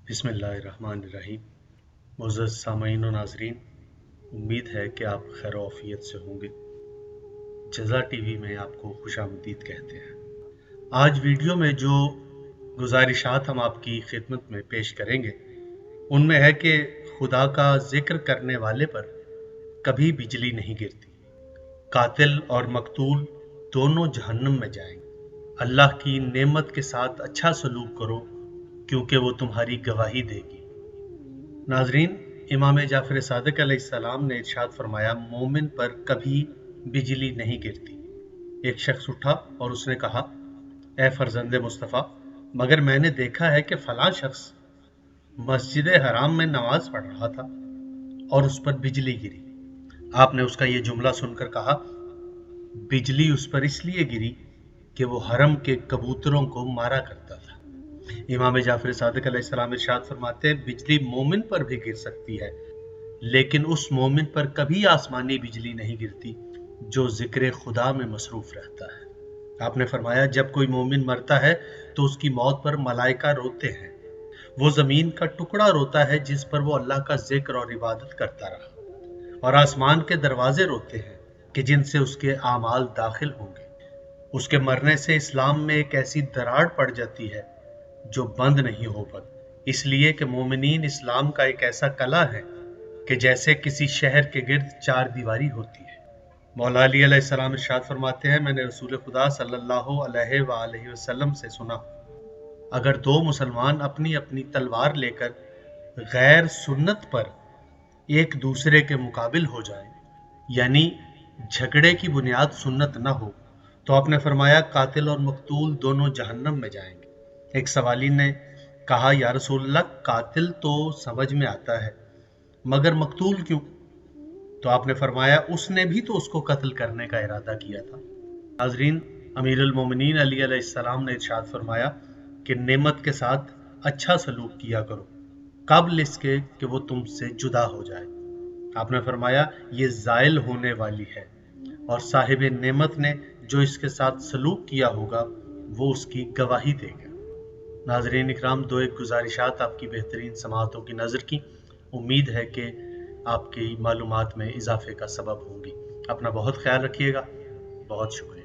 बिस्मिल्लाहिर्रहमानिर्रहीम। मुअज़्ज़ज़ सामईन व नाज़रीन, उम्मीद है कि आप खैर आफियत से होंगे। जज़ा टीवी में आपको खुशामदीद कहते हैं। आज वीडियो में जो गुजारिशात हम आपकी खिदमत में पेश करेंगे उनमें है कि खुदा का जिक्र करने वाले पर कभी बिजली नहीं गिरती। कातिल और मकतूल दोनों जहन्नम में जाएंगे। अल्लाह की नेमत के साथ अच्छा सलूक करो क्योंकि वो तुम्हारी गवाही देगी। नाजरीन, इमाम जाफर सादिक अलैहिस्सलाम ने इरशाद फरमाया, मोमिन पर कभी बिजली नहीं गिरती। एक शख्स उठा और उसने कहा, ए फरजंदे मुस्तफ़ा, मगर मैंने देखा है कि फलां शख्स मस्जिद हराम में नमाज पढ़ रहा था और उस पर बिजली गिरी। आपने उसका ये जुमला सुनकर कहा, बिजली उस पर इसलिए गिरी कि वो हरम के कबूतरों को मारा करता था। इमाम जाफर सादिक अलैहिस्सलाम इरशाद फरमाते हैं, बिजली मोमिन पर भी गिर सकती है, लेकिन उस मोमिन पर कभी आसमानी बिजली नहीं गिरती जो जिक्र खुदा में मसरूफ रहता है। आपने फरमाया, जब कोई मोमिन मरता है तो उसकी मौत पर मलाइका रोते हैं। वो जमीन का टुकड़ा रोता है जिस पर वो अल्लाह का जिक्र और इबादत करता रहा, और आसमान के दरवाजे रोते हैं कि जिनसे उसके आमाल दाखिल होंगे। उसके मरने से इस्लाम में एक ऐसी दरार पड़ जाती है जो बंद नहीं हो पाती, इसलिए कि मोमिनीन इस्लाम का एक ऐसा कला है कि जैसे किसी शहर के गिर्द चार दीवारी होती है। मौला अली अलैहिस्सलाम इरशाद फरमाते हैं, मैंने रसूल खुदा सल्लल्लाहु अलैहि वसल्लम से सुना, अगर दो मुसलमान अपनी अपनी तलवार लेकर गैर सुन्नत पर एक दूसरे के मुकाबिल हो जाए, यानी झगड़े की बुनियाद सुन्नत न हो, तो आपने फरमाया कातिल और मकतूल दोनों जहन्नम में जाएंगे। एक सवाली ने कहा, या रसूलल्लाह, कातिल तो समझ में आता है मगर मकतूल क्यों? तो आपने फरमाया, उसने भी तो उसको कत्ल करने का इरादा किया था। नाज़रीन, अमीरुल मोमिनीन अली अलैहिस्सलाम ने इरशाद फरमाया कि नेमत के साथ अच्छा सलूक किया करो कब्ल इसके कि वो तुमसे जुदा हो जाए। आपने फरमाया, ये ज़ाइल होने वाली है और साहिब नेमत ने जो इसके साथ सलूक किया होगा वो उसकी गवाही देगा। नाज़रीन इकराम, दो एक गुजारिशात आपकी बेहतरीन समाअतों की नज़र की। उम्मीद है कि आपकी मालूमात में इजाफे का सबब होंगी। अपना बहुत ख्याल रखिएगा। बहुत शुक्रिया।